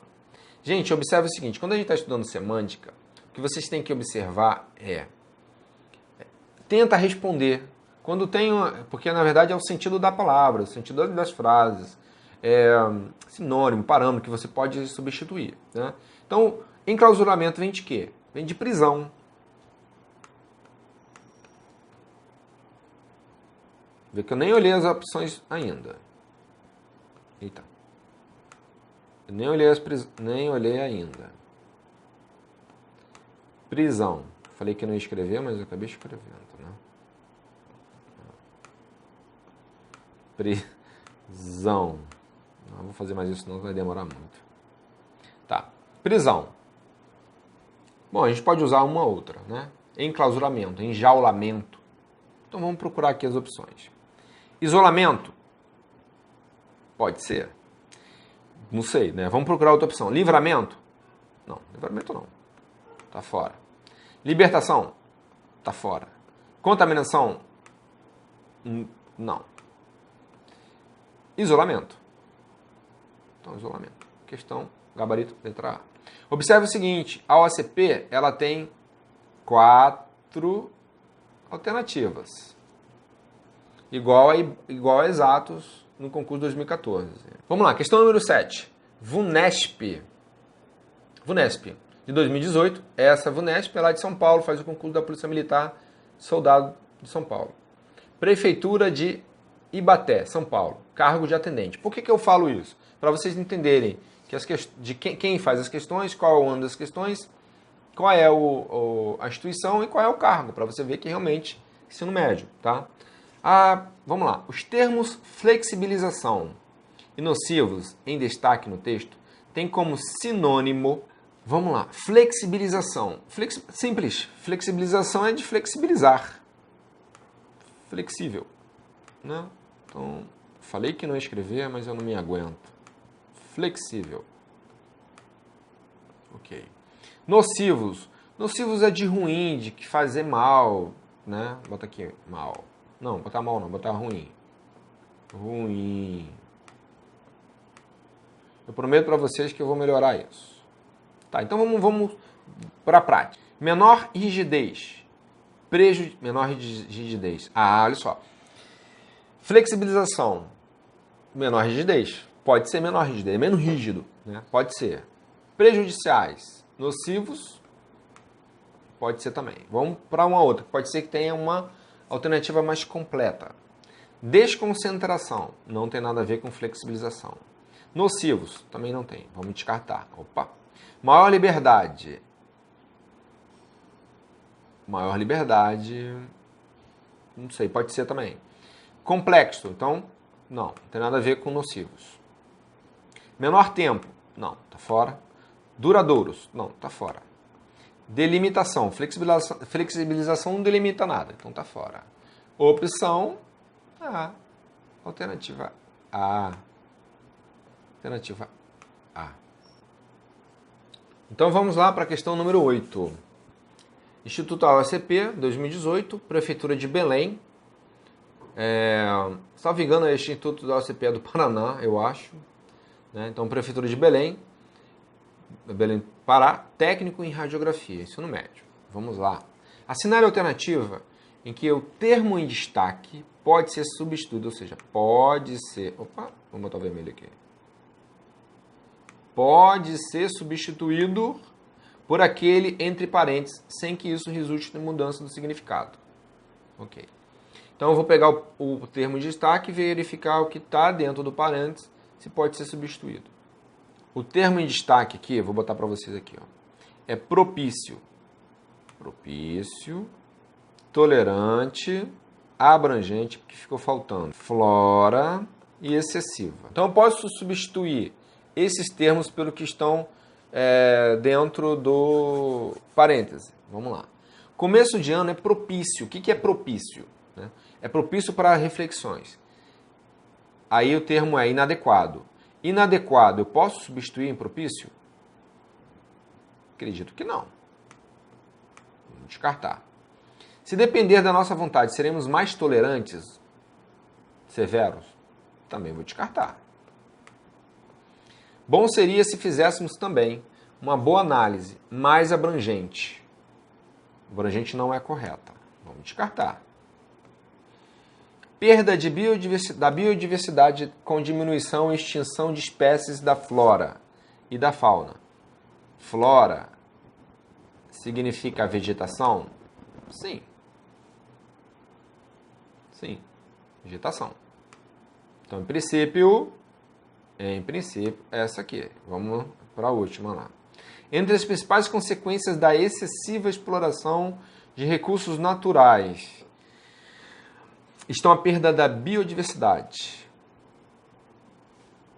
Gente, observe o seguinte, quando a gente está estudando semântica, o que vocês têm que observar tenta responder, quando tem, porque na verdade é o sentido da palavra, o sentido das frases, sinônimo, parâmetro que você pode substituir. Né? Então, enclausuramento vem de quê? Vem de prisão. Vê que eu nem olhei as opções ainda. Eita. Eu nem olhei ainda. Prisão. Falei que não ia escrever, mas eu acabei escrevendo. Né? Prisão. Não vou fazer mais isso, senão vai demorar muito. Tá. Prisão. Bom, a gente pode usar uma outra, né? Enclausuramento, enjaulamento. Então vamos procurar aqui as opções. Isolamento? Pode ser. Não sei, né? Vamos procurar outra opção. Livramento? Não, livramento não. Tá fora. Libertação? Tá fora. Contaminação? Não. Isolamento. Então, isolamento. Questão, gabarito, letra A. Observe o seguinte, a OACP, ela tem 4 alternativas. Igual a exatos no concurso 2014. Vamos lá, questão número 7. VUNESP. VUNESP, de 2018. Essa VUNESP é lá de São Paulo, faz o concurso da Polícia Militar, soldado de São Paulo. Prefeitura de Ibaté, São Paulo, cargo de atendente. Por que eu falo isso? Para vocês entenderem de quem faz as questões, qual é o ano das questões, qual é a instituição e qual é o cargo, para você ver que realmente ensino médio, tá? Vamos lá. Os termos flexibilização e nocivos em destaque no texto tem como sinônimo, vamos lá, flexibilização. Simples. Flexibilização é de flexibilizar. Flexível, né? Então, falei que não ia escrever, mas eu não me aguento. Flexível. Ok. Nocivos. Nocivos é de ruim, de que fazer mal, né? Bota aqui, mal. Não, botar mal não, botar ruim. Ruim. Eu prometo para vocês que eu vou melhorar isso. Tá, então vamos para a prática. Menor rigidez. Menor rigidez. Olha só. Flexibilização. Menor rigidez. Pode ser menor rigidez, é menos rígido, né? Pode ser. Prejudiciais. Nocivos. Pode ser também. Vamos para uma outra. Pode ser que tenha uma alternativa mais completa. Desconcentração. Não tem nada a ver com flexibilização. Nocivos. Também não tem. Vamos descartar. Opa. Maior liberdade. Maior liberdade. Não sei. Pode ser também. Complexo. Então, não tem nada a ver com nocivos. Menor tempo. Não. Tá fora. Duradouros. Não. Tá fora. Delimitação. Flexibilização não delimita nada. Então tá fora. Opção A. Alternativa A. Alternativa A. Então vamos lá para a questão número 8. Instituto AOSP, 2018, Prefeitura de Belém. Salvo engano, o Instituto da AOSP é do Paraná, eu acho. Né? Então, Prefeitura de Belém, Belém, Pará, técnico em radiografia, ensino médio. Vamos lá. Assinale a alternativa em que o termo em destaque pode ser substituído, ou seja, pode ser... Opa, vamos botar o vermelho aqui. Pode ser substituído por aquele entre parênteses, sem que isso resulte em mudança do significado. Ok. Então, eu vou pegar o termo em destaque e verificar o que está dentro do parênteses, se pode ser substituído. O termo em destaque aqui, eu vou botar para vocês aqui, ó, é propício. Propício, tolerante, abrangente, porque ficou faltando. Flora e excessiva. Então, eu posso substituir esses termos pelo que estão dentro do parêntese. Vamos lá. Começo de ano é propício. O que é propício? Né? É propício para reflexões. Aí o termo é inadequado. Inadequado, eu posso substituir em propício? Acredito que não. Vamos descartar. Se depender da nossa vontade, seremos mais tolerantes, severos? Também vou descartar. Bom seria se fizéssemos também uma boa análise mais abrangente. Abrangente não é correta. Vamos descartar. Perda da biodiversidade com diminuição e extinção de espécies da flora e da fauna. Flora significa vegetação? Sim. Sim. Vegetação. Então, em princípio, essa aqui. Vamos para a última lá. Entre as principais consequências da excessiva exploração de recursos naturais estão a perda da biodiversidade.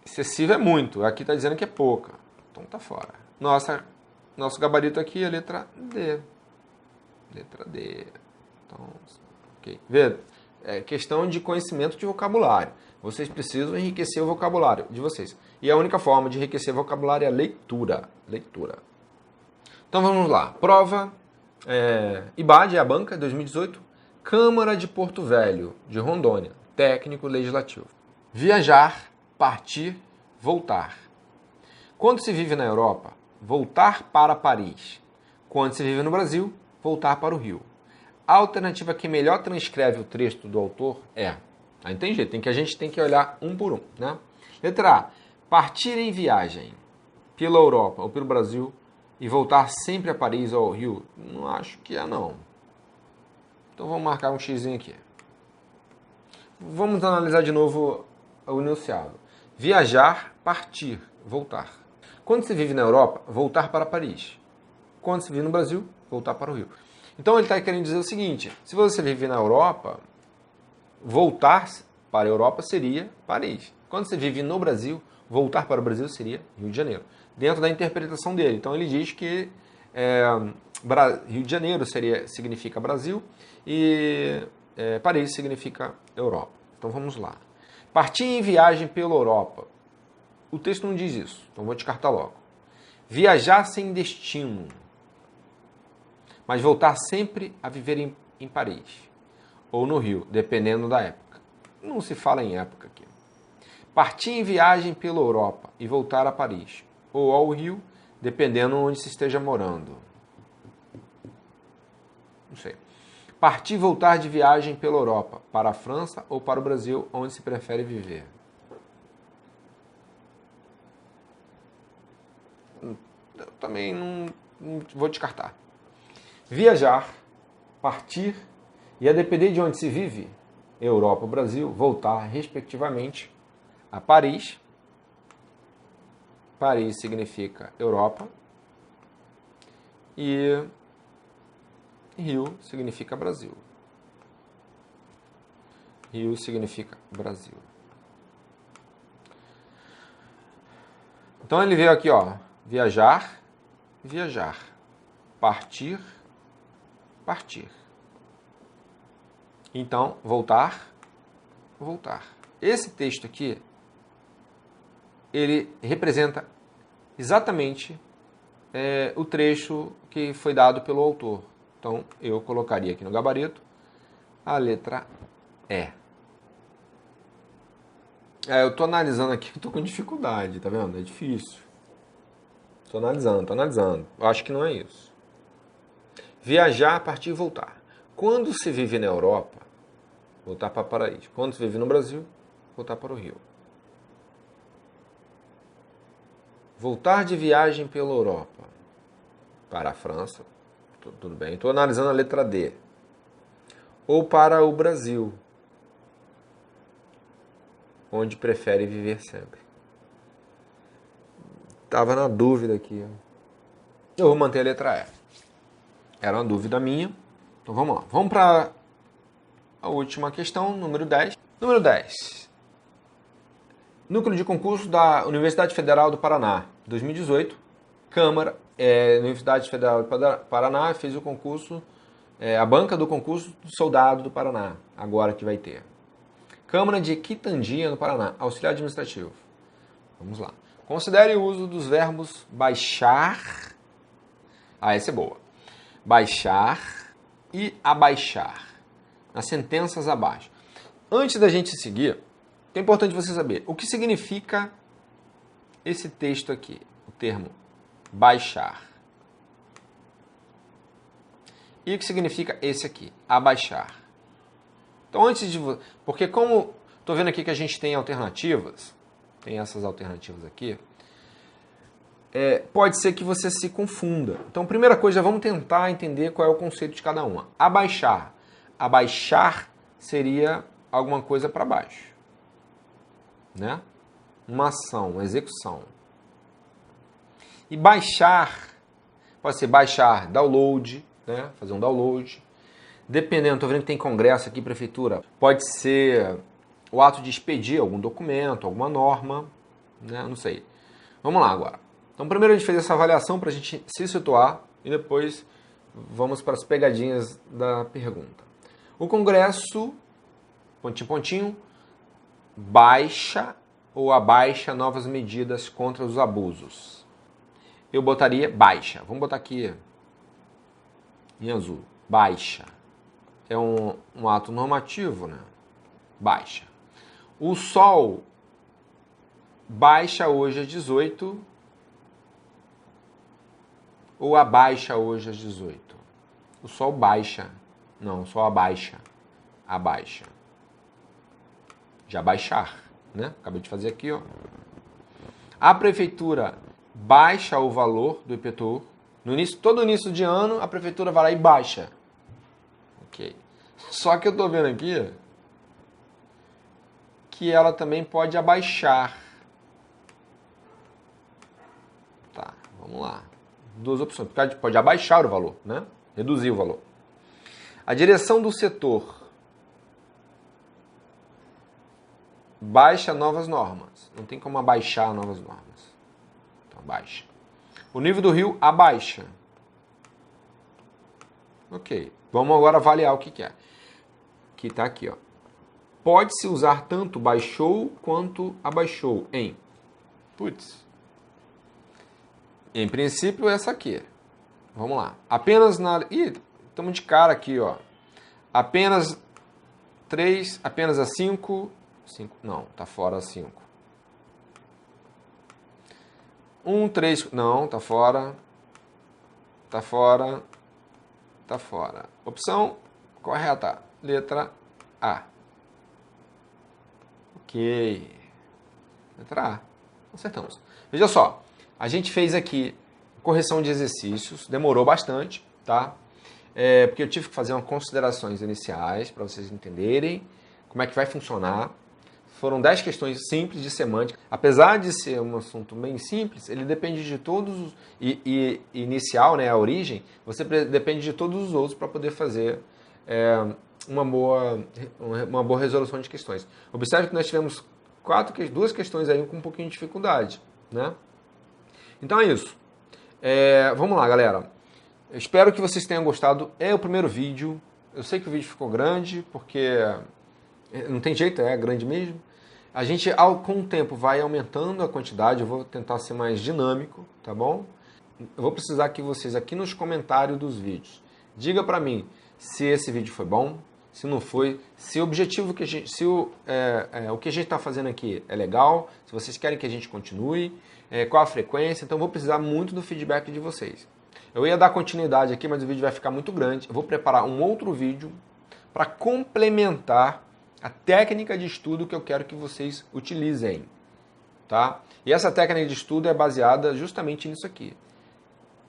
Excessiva é muito. Aqui está dizendo que é pouca. Então está fora. Nosso gabarito aqui é a letra D. Letra D. Então, ok. Vê? É questão de conhecimento de vocabulário. Vocês precisam enriquecer o vocabulário de vocês. E a única forma de enriquecer o vocabulário é a leitura. Leitura. Então vamos lá. Prova. IBAD é a banca, 2018. Câmara de Porto Velho, de Rondônia. Técnico legislativo. Viajar, partir, voltar. Quando se vive na Europa, voltar para Paris. Quando se vive no Brasil, voltar para o Rio. A alternativa que melhor transcreve o texto do autor é... Aí tem jeito, a gente tem que olhar um por um, né? Letra A. Partir em viagem pela Europa ou pelo Brasil e voltar sempre a Paris ou ao Rio? Não acho que é, não. Então vamos marcar um xizinho aqui. Vamos analisar de novo o enunciado. Viajar, partir, voltar. Quando se vive na Europa, voltar para Paris. Quando se vive no Brasil, voltar para o Rio. Então ele está querendo dizer o seguinte: se você vive na Europa, voltar para a Europa seria Paris. Quando você vive no Brasil, voltar para o Brasil seria Rio de Janeiro. Dentro da interpretação dele. Então ele diz que Rio de Janeiro significa Brasil e Paris significa Europa. Então vamos lá. Partir em viagem pela Europa. O texto não diz isso, então vou descartar logo. Viajar sem destino, mas voltar sempre a viver em Paris ou no Rio, dependendo da época. Não se fala em época aqui. Partir em viagem pela Europa e voltar a Paris ou ao Rio, dependendo onde se esteja morando. Não sei. Partir e voltar de viagem pela Europa, para a França ou para o Brasil, onde se prefere viver. Eu também não vou descartar. Viajar, partir e, a depender de onde se vive, Europa ou Brasil, voltar, respectivamente, a Paris. Paris significa Europa e Rio significa Brasil. Rio significa Brasil. Então ele veio aqui, ó, viajar, viajar, partir, partir. Então, voltar, voltar. Esse texto aqui, ele representa exatamente o trecho que foi dado pelo autor. Então, eu colocaria aqui no gabarito a letra E. Eu estou analisando aqui, estou com dificuldade, tá vendo? É difícil. Estou analisando. Eu acho que não é isso. Viajar, partir e voltar. Quando se vive na Europa, voltar para Paris. Quando se vive no Brasil, voltar para o Rio. Voltar de viagem pela Europa. Para a França. Tudo bem. Estou analisando a letra D. Ou para o Brasil. Onde prefere viver sempre. Estava na dúvida aqui. Eu vou manter a letra E. Era uma dúvida minha. Então vamos lá. Vamos para a última questão, número 10. Número 10. Núcleo de concurso da Universidade Federal do Paraná, 2018. Câmara, Universidade Federal do Paraná fez o concurso, a banca do concurso do soldado do Paraná, agora que vai ter. Câmara de Quitandinha, no Paraná, auxiliar administrativo. Vamos lá. Considere o uso dos verbos baixar. Essa é boa. Baixar e abaixar. Nas sentenças abaixo. Antes da gente seguir, é importante você saber o que significa esse texto aqui, o termo baixar. E o que significa esse aqui, abaixar. Então, antes de... Porque como estou vendo aqui que a gente tem alternativas, tem essas alternativas aqui, pode ser que você se confunda. Então, primeira coisa, vamos tentar entender qual é o conceito de cada uma. Abaixar. Abaixar seria alguma coisa para baixo. Né? Uma ação, uma execução. E baixar, pode ser baixar, download, né? Fazer um download. Dependendo, estou vendo que tem congresso aqui, prefeitura, pode ser o ato de expedir algum documento, alguma norma, né? Não sei. Vamos lá agora. Então, primeiro a gente fez essa avaliação para a gente se situar e depois vamos para as pegadinhas da pergunta. O congresso, pontinho, pontinho, baixa ou abaixa novas medidas contra os abusos. Eu botaria baixa. Vamos botar aqui em azul. Baixa. É um ato normativo, né? Baixa. O sol baixa hoje às 18 ou abaixa hoje às 18? O sol baixa. Não, o sol abaixa. Abaixa. De abaixar, né? Acabei de fazer aqui, ó. A prefeitura baixa o valor do IPTU. No início, todo início de ano, a prefeitura vai lá e baixa. Ok. Só que eu tô vendo aqui que ela também pode abaixar. Tá, vamos lá. Duas opções. Pode abaixar o valor, né? Reduzir o valor. A direção do setor baixa novas normas. Não tem como abaixar novas normas. Então, abaixa. O nível do rio abaixa. Ok. Vamos agora avaliar o que é. Que está aqui, ó. Pode-se usar tanto baixou quanto abaixou em. Putz. Em princípio, essa aqui. Vamos lá. Apenas na... Ih, estamos de cara aqui, ó. Apenas 3, apenas a 5. 5. Não, tá fora a 5. 1, 3. Não, tá fora. Tá fora. Tá fora. Opção correta. Letra A. Ok. Letra A. Acertamos. Veja só. A gente fez aqui correção de exercícios. Demorou bastante, tá? Porque eu tive que fazer umas considerações iniciais para vocês entenderem como é que vai funcionar. Foram 10 questões simples de semântica. Apesar de ser um assunto bem simples, ele depende de todos os... inicial, né, a origem, você depende de todos os outros para poder fazer uma boa resolução de questões. Observe que nós tivemos 2 questões aí com um pouquinho de dificuldade, né? Então é isso. Vamos lá, galera. Eu espero que vocês tenham gostado. É o primeiro vídeo. Eu sei que o vídeo ficou grande, porque não tem jeito, é grande mesmo. A gente, com o tempo, vai aumentando a quantidade. Eu vou tentar ser mais dinâmico, tá bom? Eu vou precisar que vocês, aqui nos comentários dos vídeos, diga para mim se esse vídeo foi bom, se não foi, se o objetivo que a gente, o que a gente está fazendo aqui é legal, se vocês querem que a gente continue, qual a frequência. Então eu vou precisar muito do feedback de vocês. Eu ia dar continuidade aqui, mas o vídeo vai ficar muito grande. Eu vou preparar um outro vídeo para complementar a técnica de estudo que eu quero que vocês utilizem, tá? E essa técnica de estudo é baseada justamente nisso aqui.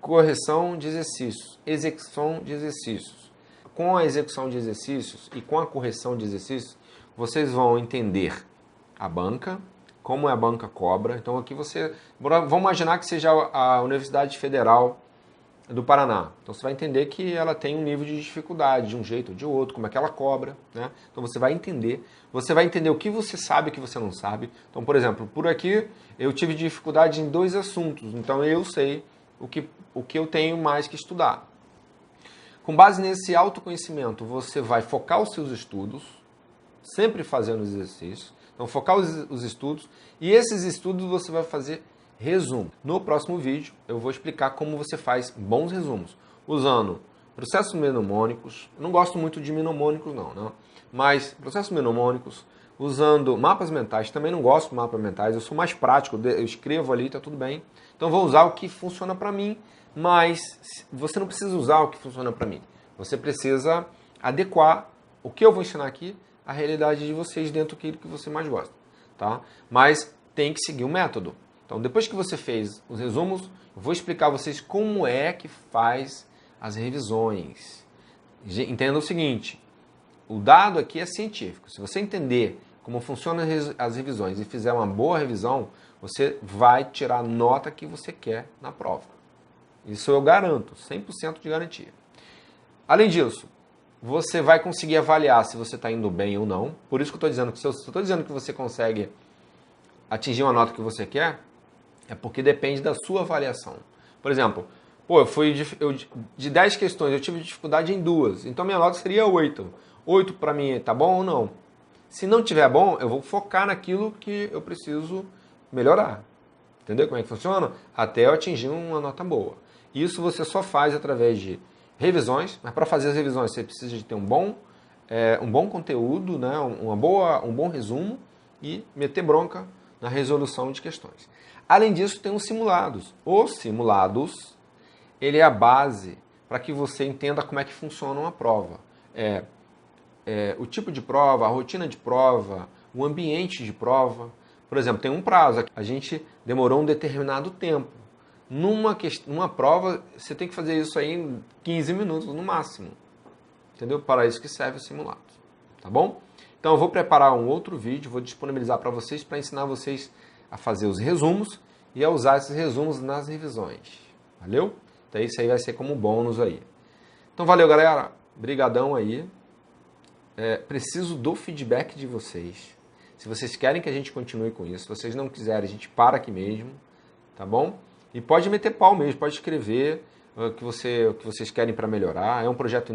Correção de exercícios, execução de exercícios. Com a execução de exercícios e com a correção de exercícios, vocês vão entender a banca, como a banca cobra. Então aqui vamos imaginar que seja a Universidade Federal do Paraná. Então você vai entender que ela tem um nível de dificuldade de um jeito ou de outro, como é que ela cobra, né? Então você vai entender o que você sabe e o que você não sabe. Então, por exemplo, por aqui eu tive dificuldade em 2 assuntos, então eu sei o que eu tenho mais que estudar. Com base nesse autoconhecimento, você vai focar os seus estudos, sempre fazendo os exercícios. Então focar os estudos, e esses estudos você vai fazer resumo. No próximo vídeo eu vou explicar como você faz bons resumos, usando processos mnemônicos. Eu não gosto muito de mnemônicos não, mas processos mnemônicos, usando mapas mentais. Também não gosto de mapas mentais, eu sou mais prático, eu escrevo ali, tá tudo bem. Então vou usar o que funciona para mim, mas você não precisa usar o que funciona para mim. Você precisa adequar o que eu vou ensinar aqui à realidade de vocês dentro daquilo que você mais gosta, tá? Mas tem que seguir um método. Então, depois que você fez os resumos, eu vou explicar a vocês como é que faz as revisões. Entenda o seguinte, o dado aqui é científico. Se você entender como funcionam as revisões e fizer uma boa revisão, você vai tirar a nota que você quer na prova. Isso eu garanto, 100% de garantia. Além disso, você vai conseguir avaliar se você está indo bem ou não. Por isso que eu estou dizendo que se eu estou dizendo que você consegue atingir uma nota que você quer, é porque depende da sua avaliação. Por exemplo, de 10 questões eu tive dificuldade em 2, então minha nota seria 8. 8 para mim tá bom ou não? Se não tiver bom, eu vou focar naquilo que eu preciso melhorar. Entendeu como é que funciona? Até eu atingir uma nota boa. Isso você só faz através de revisões, mas para fazer as revisões você precisa de ter um bom conteúdo, né? um bom resumo e meter bronca na resolução de questões. Além disso, tem os simulados. Os simulados, ele é a base para que você entenda como é que funciona uma prova. O tipo de prova, a rotina de prova, o ambiente de prova. Por exemplo, tem um prazo. A gente demorou um determinado tempo. Numa prova, você tem que fazer isso aí em 15 minutos no máximo. Entendeu? Para isso que serve o simulado. Tá bom? Então eu vou preparar um outro vídeo, vou disponibilizar para vocês, para ensinar vocês a fazer os resumos e a usar esses resumos nas revisões. Valeu? Então isso aí vai ser como bônus aí. Então valeu, galera. Brigadão aí. Preciso do feedback de vocês. Se vocês querem que a gente continue com isso, se vocês não quiserem, a gente para aqui mesmo, tá bom? E pode meter pau mesmo, pode escrever o que vocês querem para melhorar. É um projeto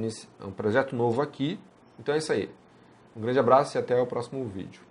novo aqui. Então é isso aí. Um grande abraço e até o próximo vídeo.